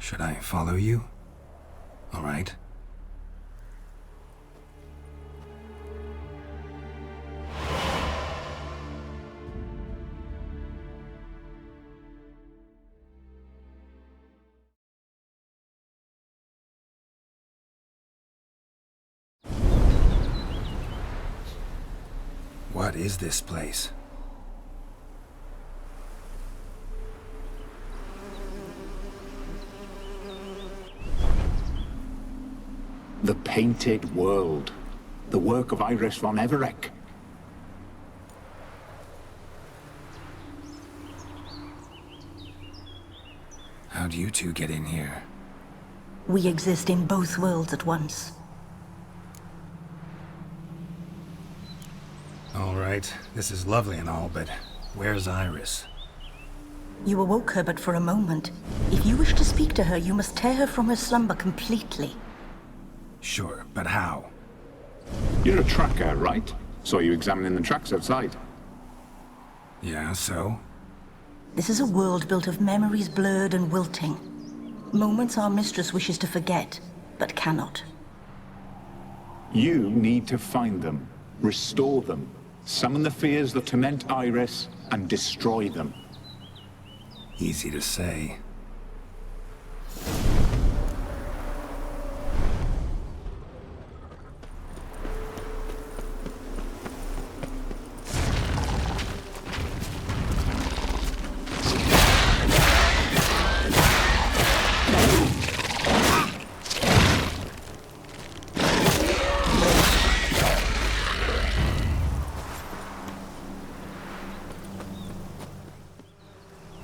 Should I follow you? All right. What is this place? The Painted World. The work of Iris von Everec. How'd you two get in here? We exist in both worlds at once. All right, this is lovely and all, but where's Iris? You awoke her but for a moment. If you wish to speak to her, you must tear her from her slumber completely. Sure, but how? You're a tracker, right? Saw you examining the tracks outside. Yeah, so? This is a world built of memories blurred and wilting. Moments our mistress wishes to forget, but cannot. You need to find them, restore them, summon the fears that torment Iris, and destroy them. Easy to say.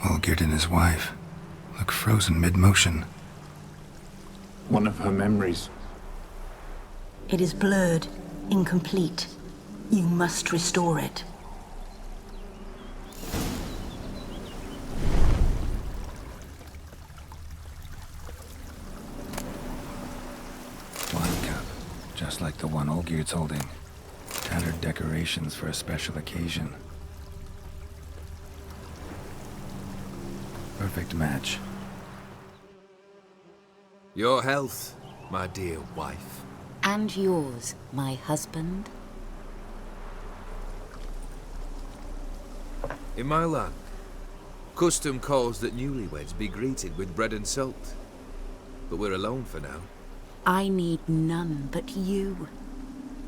Olgierd and his wife look frozen mid-motion. One of her memories. It is blurred, incomplete. You must restore it. Wine cup, just like the one Olgierd's holding. Tattered decorations for a special occasion. Perfect match. Your health, my dear wife. And yours, my husband. In my land, custom calls that newlyweds be greeted with bread and salt. But we're alone for now. I need none but you.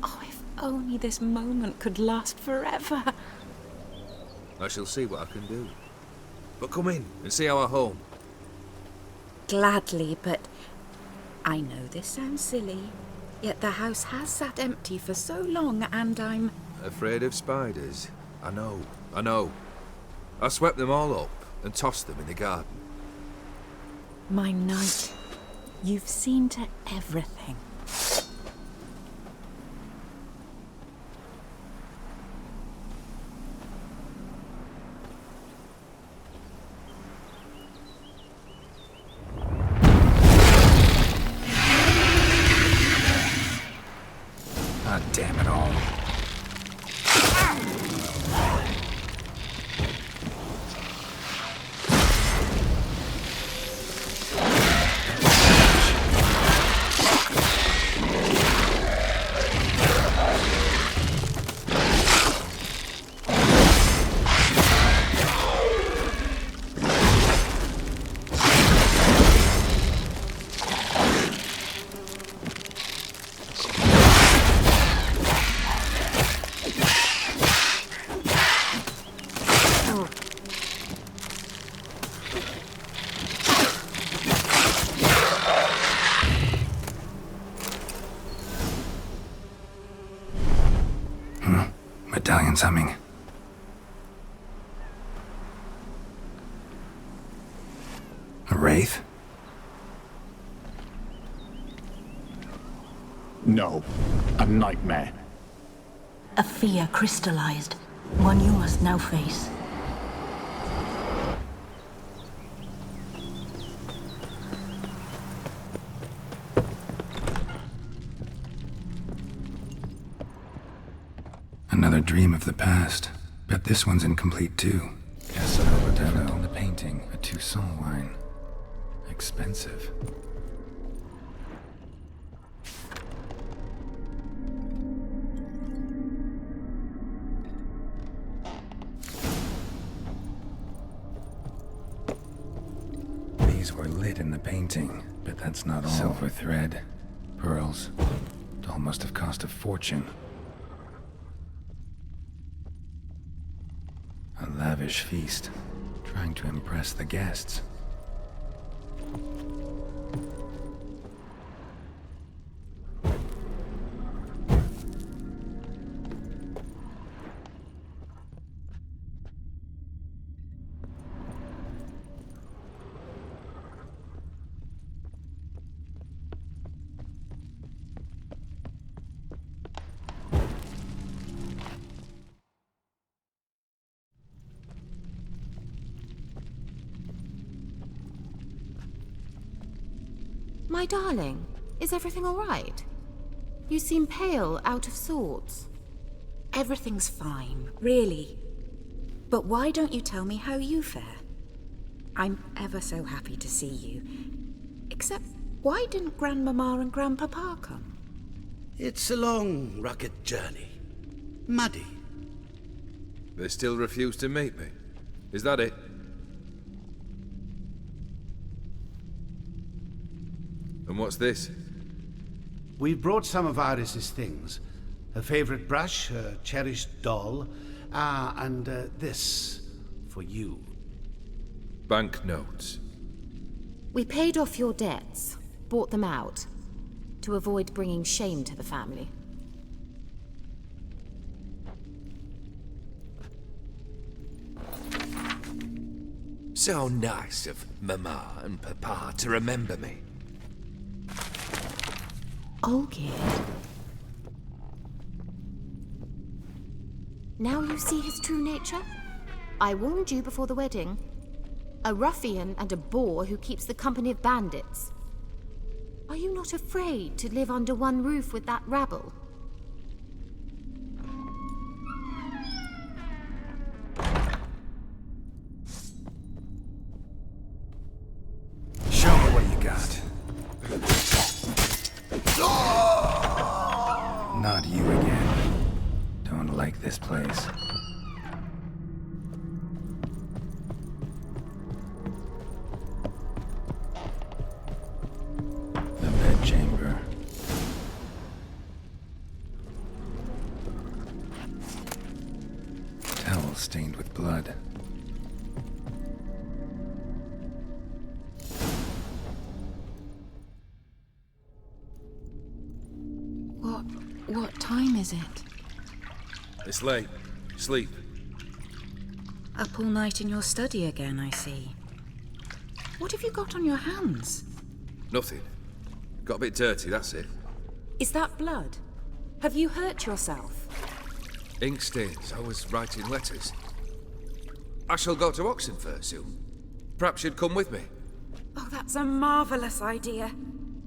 Oh, if only this moment could last forever. I shall see what I can do. But come in and see our home. Gladly, but I know this sounds silly, yet the house has sat empty for so long and I'm... Afraid of spiders? I know. I swept them all up and tossed them in the garden. My knight, you've seen to everything. Ah, damn it all. Medallion's humming. A wraith? No, a nightmare. A fear crystallized, one you must now face. Another dream of the past. Bet this one's incomplete too. Casino on the painting, a Toussaint wine. Expensive. These were lit in the painting, but that's not all. Silver thread, pearls. It all must have cost a fortune. A lavish feast, trying to impress the guests. My darling, is everything all right? You seem pale, out of sorts. Everything's fine, really. But why don't you tell me how you fare? I'm ever so happy to see you. Except, why didn't Grandmama and Grandpapa come? It's a long, rugged journey. Muddy. They still refuse to meet me. Is that it? And what's this? We've brought some of Iris's things. Her favorite brush, her cherished doll, and this for you. Banknotes. We paid off your debts, bought them out, to avoid bringing shame to the family. So nice of Mama and Papa to remember me. Olgierd. Now you see his true nature? I warned you before the wedding. A ruffian and a boor who keeps the company of bandits. Are you not afraid to live under one roof with that rabble? Show me what you got. Not you again. Don't like this place. The bedchamber. Towel stained with blood. What time is it? It's late. Sleep. Up all night in your study again, I see. What have you got on your hands? Nothing. Got a bit dirty, that's it. Is that blood? Have you hurt yourself? Ink stains. I was writing letters. I shall go to Oxenfurt soon. Perhaps you'd come with me. Oh, that's a marvelous idea.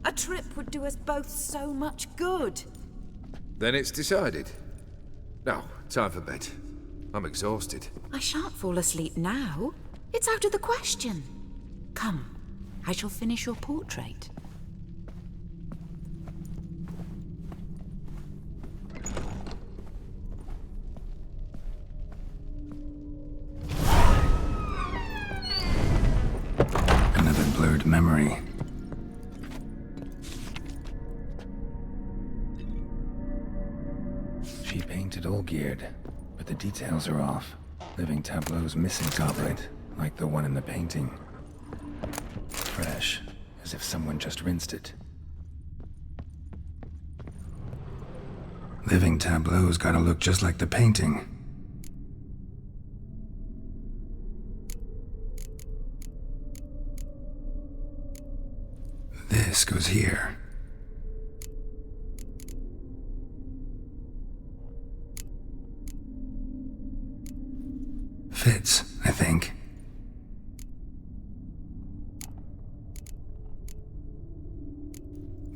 A trip would do us both so much good. Then it's decided. Now, time for bed. I'm exhausted. I shan't fall asleep now. It's out of the question. Come, I shall finish your portrait. Another blurred memory. She painted Olgierd, but the details are off. Living tableau's missing goblet, like the one in the painting. Fresh, as if someone just rinsed it. Living tableau's gotta look just like the painting. This goes here. Fits, I think.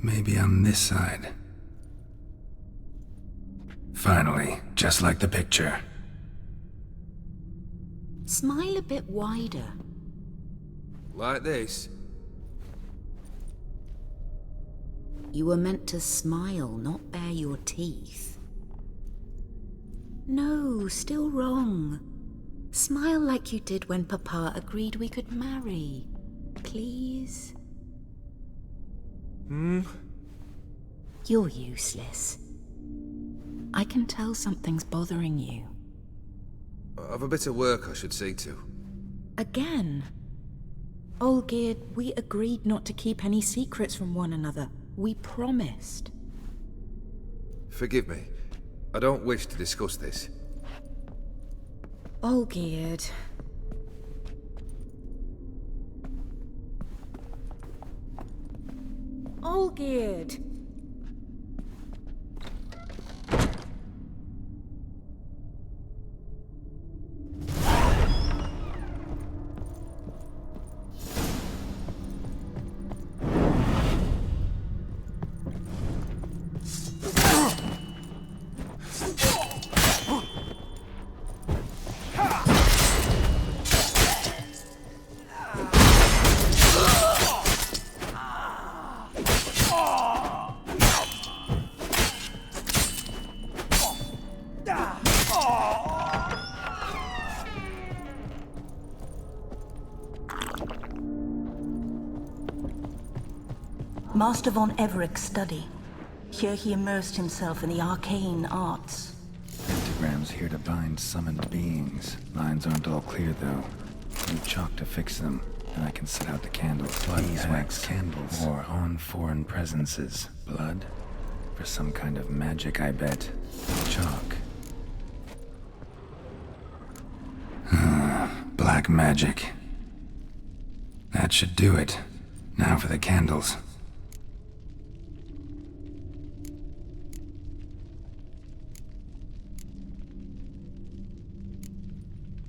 Maybe on this side. Finally, just like the picture. Smile a bit wider. Like this? You were meant to smile, not bare your teeth. No, still wrong. Smile like you did when Papa agreed we could marry. Please? You're useless. I can tell something's bothering you. I've a bit of work I should see to. Again? Olgierd, we agreed not to keep any secrets from one another. We promised. Forgive me. I don't wish to discuss this. Olgierd. Olgierd! Master von Everec's study. Here he immersed himself in the arcane arts. Pentagrams here to bind summoned beings. Lines aren't all clear, though. Need chalk to fix them, and I can set out the candles. Beeswax candles. Or on foreign presences. Blood? For some kind of magic, I bet. Chalk. Black magic. That should do it. Now for the candles.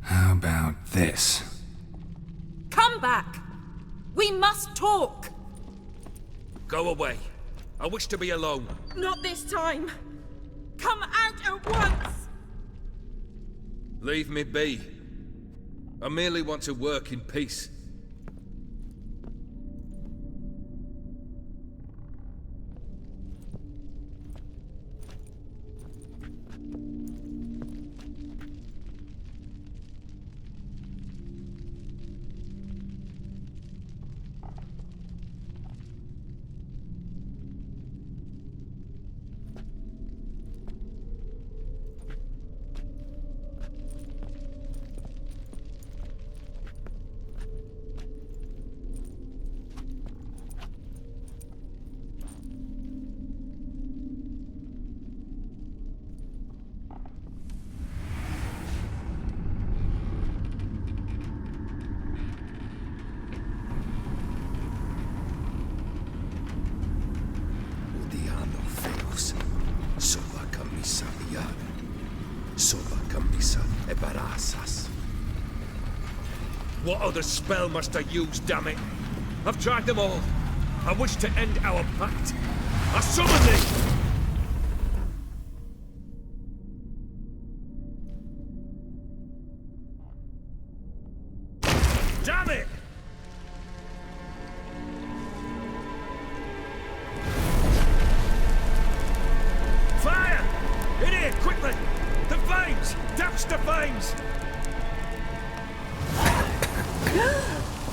How about this? Come back! We must talk! Go away. I wish to be alone. Not this time! Come out at once! Leave me be. I merely want to work in peace. What other spell must I use, damn it? I've tried them all. I wish to end our pact. I summon thee! Damn it! Fire! In here, quickly! The flames! Douse the flames!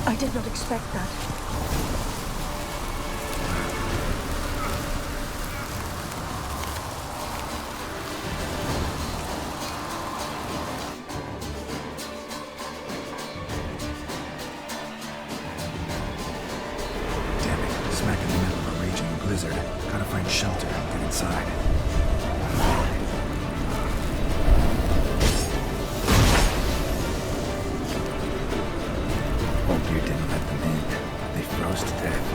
I did not expect that. Damn it, smack in the middle of a raging blizzard. Gotta find shelter and get inside. You didn't let them in. They froze to death.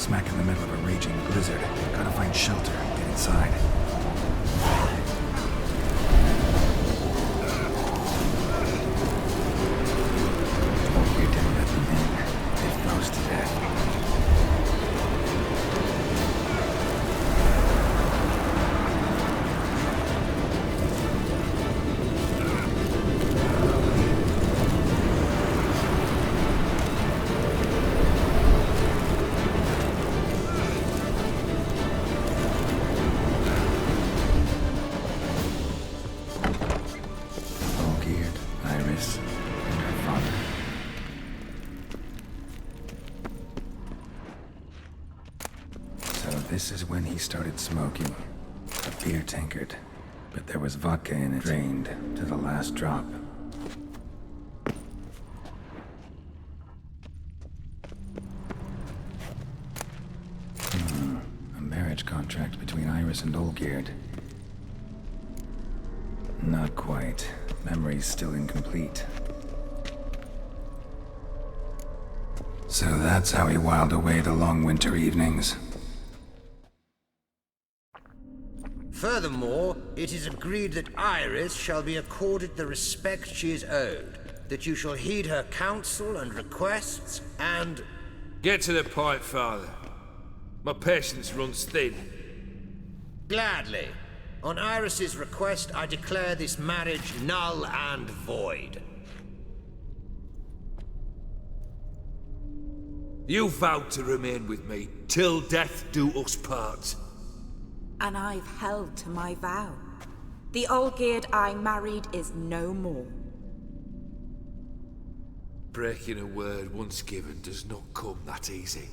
smack in the middle of a raging blizzard. Gotta find shelter, get inside. Oh, you didn't let them in. They froze to death. This is when he started smoking. A beer tankard. But there was vodka in it, drained to the last drop. A marriage contract between Iris and Olgierd. Not quite. Memory's still incomplete. So that's how he whiled away the long winter evenings. Furthermore, it is agreed that Iris shall be accorded the respect she is owed, that you shall heed her counsel and requests, and... Get to the point, Father. My patience runs thin. Gladly. On Iris's request, I declare this marriage null and void. You vowed to remain with me, till death do us part. And I've held to my vow. The Olgierd I married is no more. Breaking a word once given does not come that easy.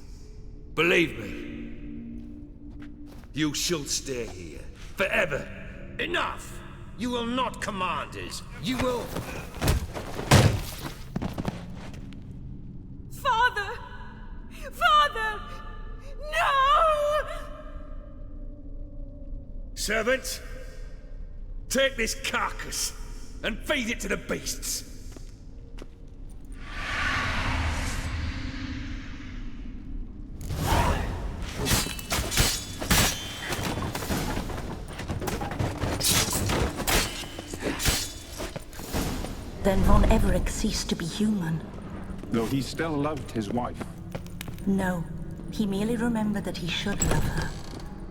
Believe me. You shall stay here, forever. Enough! You will not command us. You will... Father! Father! No! Servant, take this carcass and feed it to the beasts. Then von Everec ceased to be human. Though he still loved his wife. No, he merely remembered that he should love her.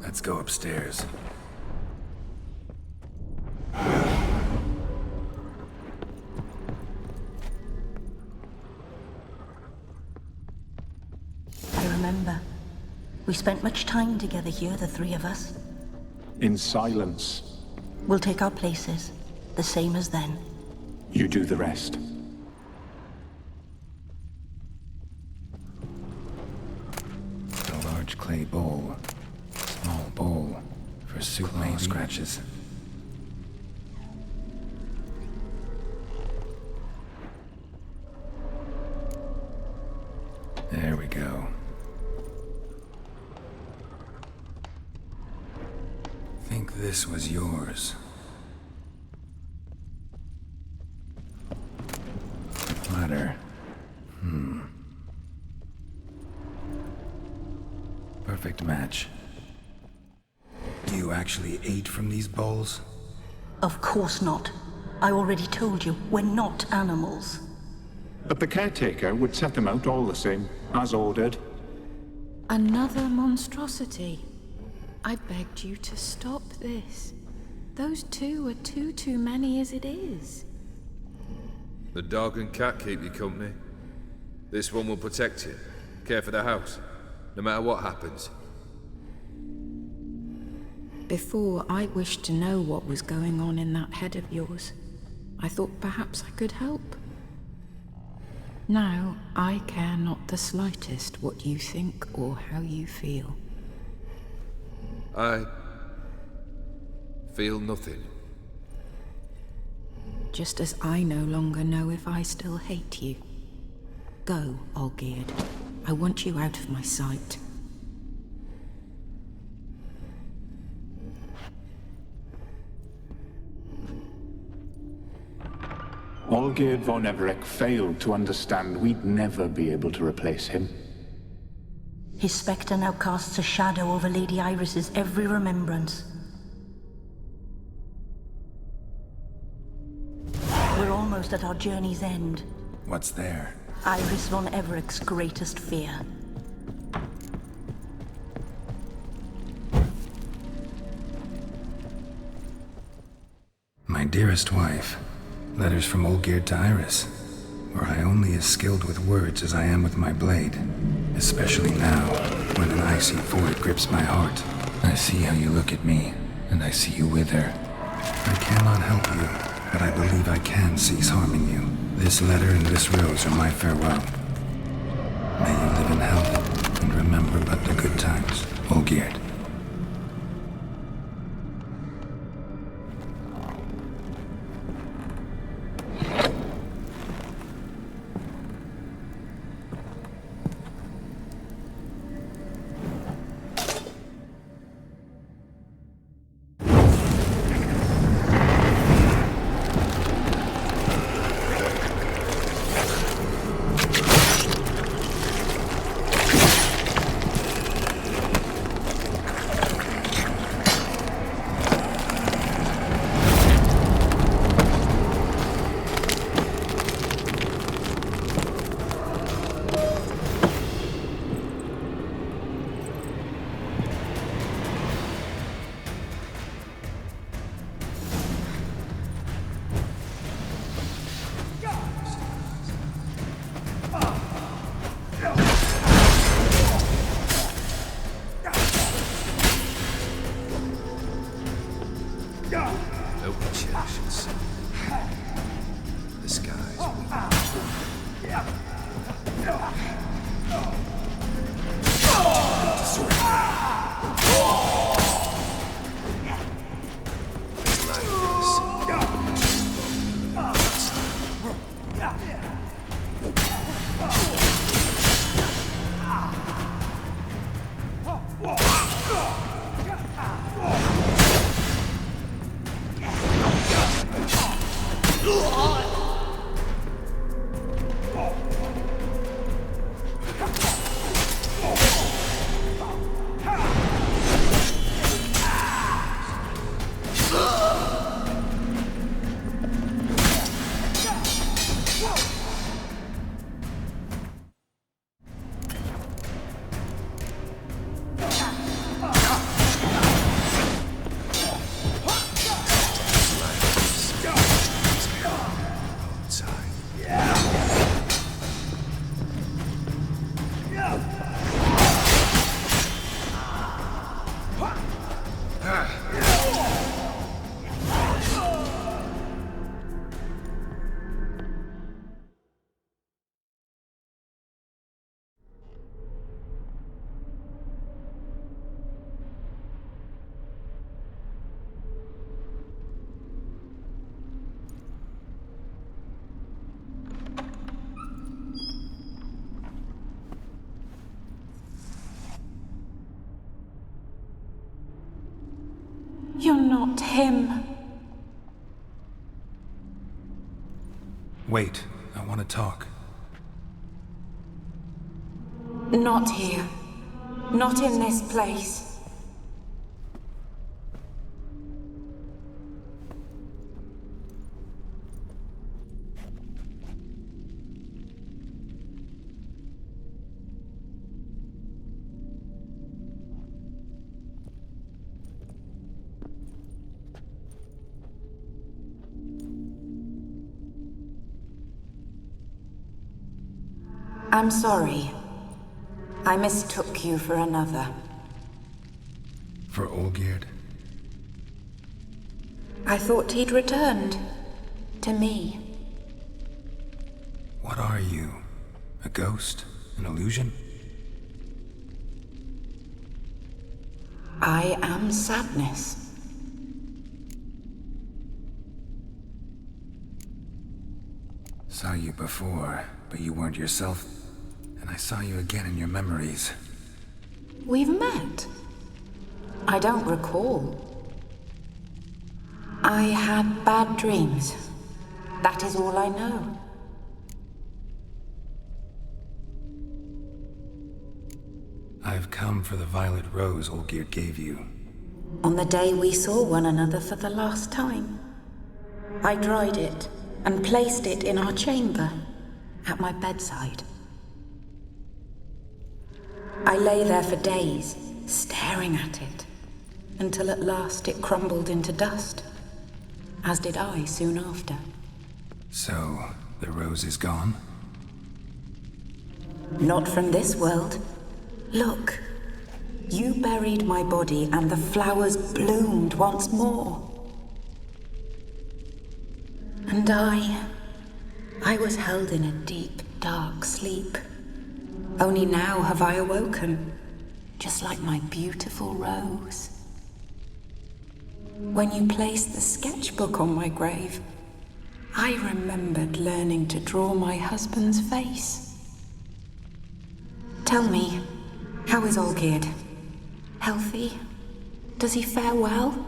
Let's go upstairs. I remember. We spent much time together here, the three of us. In silence. We'll take our places, the same as then. You do the rest. A large clay bowl. Small bowl. For soup scratches. There we go. Think this was yours. Platter. Perfect match. You actually ate from these bowls? Of course not. I already told you, we're not animals. But the caretaker would set them out all the same, as ordered. Another monstrosity. I begged you to stop this. Those two are too many as it is. The dog and cat keep you company. This one will protect you, care for the house, no matter what happens. Before, I wished to know what was going on in that head of yours. I thought perhaps I could help. Now, I care not the slightest what you think or how you feel. I feel nothing. Just as I no longer know if I still hate you. Go, Olgierd. I want you out of my sight. Olgierd von Everec failed to understand we'd never be able to replace him. His spectre now casts a shadow over Lady Iris's every remembrance. We're almost at our journey's end. What's there? Iris von Everec's greatest fear. My dearest wife, letters from Olgierd to Iris, were I only as skilled with words as I am with my blade, especially now, when an icy void grips my heart. I see how you look at me, and I see you wither. I cannot help you, but I believe I can cease harming you. This letter and this rose are my farewell. May you live in health, and remember but the good times, Olgierd. Open cherishes. The skies You're not him. Wait, I want to talk. Not here. Not in this place. I'm sorry. I mistook you for another. For Olgierd? I thought he'd returned. To me. What are you? A ghost? An illusion? I am sadness. Saw you before, but you weren't yourself. And I saw you again in your memories. We've met. I don't recall. I had bad dreams. That is all I know. I've come for the violet rose Olgierd gave you. On the day we saw one another for the last time, I dried it and placed it in our chamber, at my bedside. I lay there for days, staring at it, until at last it crumbled into dust, as did I soon after. So, the rose is gone? Not from this world. Look, you buried my body and the flowers bloomed once more. And I was held in a deep, dark sleep. Only now have I awoken, just like my beautiful rose. When you placed the sketchbook on my grave, I remembered learning to draw my husband's face. Tell me, how is Olgierd? Healthy? Does he fare well?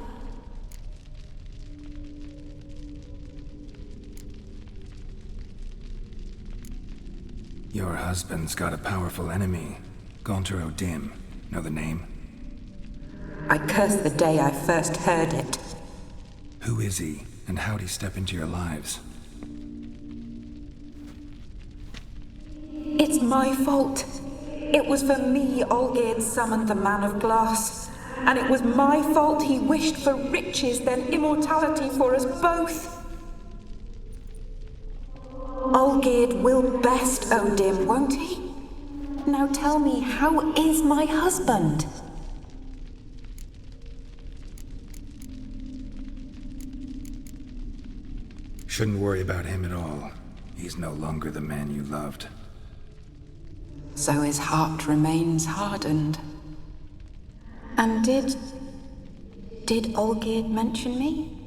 Your husband's got a powerful enemy. Gaunter O'Dim. Know the name? I curse the day I first heard it. Who is he, and how'd he step into your lives? It's my fault. It was for me Olgierd summoned the Man of Glass. And it was my fault he wished for riches, then immortality for us both. Olgierd will best O'Dim, won't he? Now tell me, how is my husband? Shouldn't worry about him at all. He's no longer the man you loved. So his heart remains hardened. And did Olgierd mention me?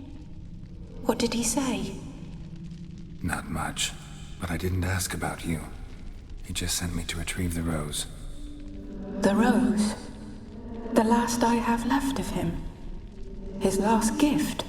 What did he say? Not much, but I didn't ask about you. He just sent me to retrieve the rose. The rose? The last I have left of him? His last gift?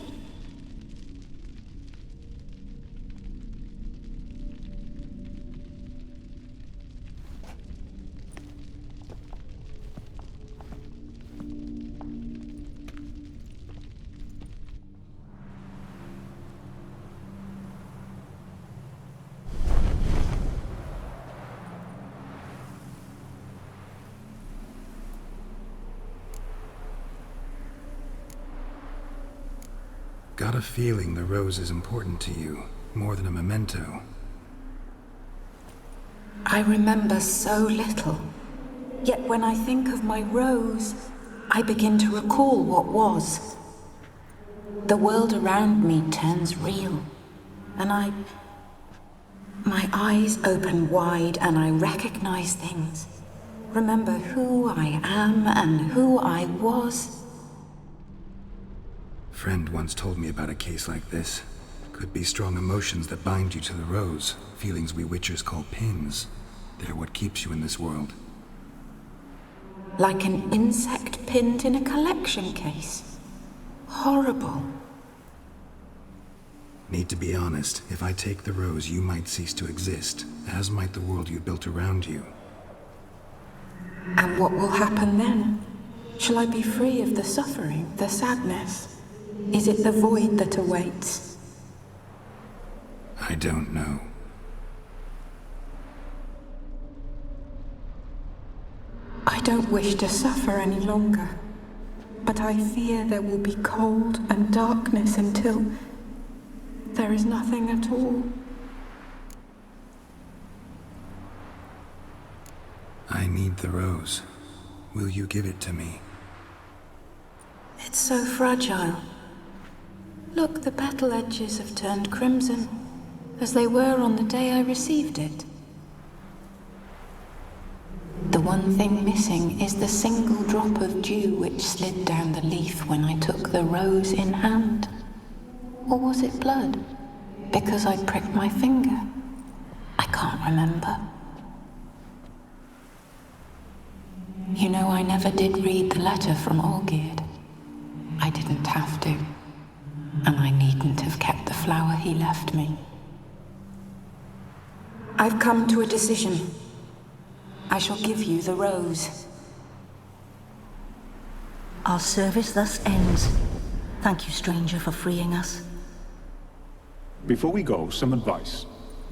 Got a feeling the rose is important to you, more than a memento. I remember so little. Yet when I think of my rose, I begin to recall what was. The world around me turns real, and my eyes open wide and I recognize things. Remember who I am and who I was. Friend once told me about a case like this. Could be strong emotions that bind you to the rose, feelings we witchers call pins. They're what keeps you in this world. Like an insect pinned in a collection case. Horrible. Need to be honest, if I take the rose, you might cease to exist, as might the world you built around you. And what will happen then? Shall I be free of the suffering, the sadness? Is it the void that awaits? I don't know. I don't wish to suffer any longer, but I fear there will be cold and darkness until there is nothing at all. I need the rose. Will you give it to me? It's so fragile. Look, the petal edges have turned crimson, as they were on the day I received it. The one thing missing is the single drop of dew which slid down the leaf when I took the rose in hand. Or was it blood? Because I pricked my finger? I can't remember. You know, I never did read the letter from Olgierd. I didn't have to. And I needn't have kept the flower he left me. I've come to a decision. I shall give you the rose. Our service thus ends. Thank you, stranger, for freeing us. Before we go, some advice.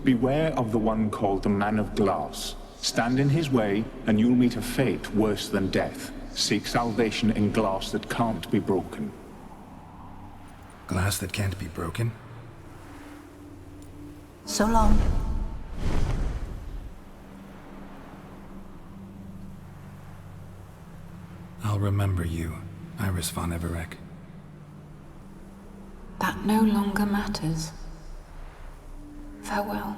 Beware of the one called the Man of Glass. Stand in his way, and you'll meet a fate worse than death. Seek salvation in glass that can't be broken. Glass that can't be broken? So long. I'll remember you, Iris von Everec. That no longer matters. Farewell.